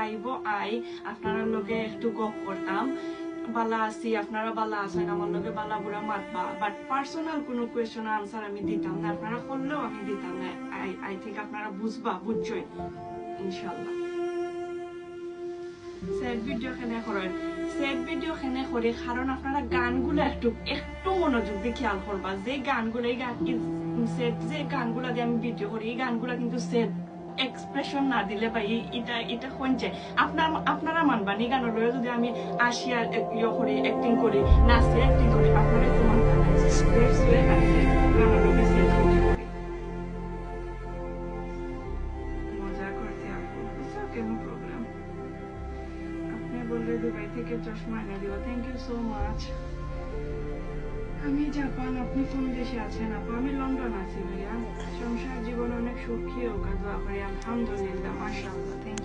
আইব আই আপনারা লগে একটু গপ করতাম বালা আছি আপনারা বালা আছেন আমার লগে বালা বুড়া মাতবা বাট পার্সোনাল কোনো কোয়েশ্চন আনসার আমি দিতাম না আপনারা করলেও আমি দিতাম না আই থিঙ্ক আপনারা বুঝবা বুঝছই ইনশাআল্লাহ সেট ভিডিও কেনে করেন সেট ভিডিও কেনে করে কারণ আপনারা গানগুলো একটু মনোযোগ দিয়ে খেয়াল করবা যে গানগুলো এই গান সেট যে গানগুলো দিয়ে আমি ভিডিও করি এই গানগুলো কিন্তু সেট এক্সপ্রেশন না দিলে বা এটা শুনছে আপনারা মানবান এই গানের লয়ে যদি আমি আসিয়া ইয়ে করি অ্যাক্টিং করি নাচে অ্যাক্টিং করি আপনারা তো মানবেন মজা করতে আপু কেন প্রবলেম আপনি বললে দুবাই থেকে চশমা এনে দিব থ্যাংক ইউ সো মাচ আমি জাপান আপনি কোন দেশে আছেন আপু আমি লন্ডন আছি ভাইয়া সংসার জীবন অনেক সুখী হোক দোয়া করি আলহামদুলিল্লাহ মাশাআল্লাহ থ্যাংক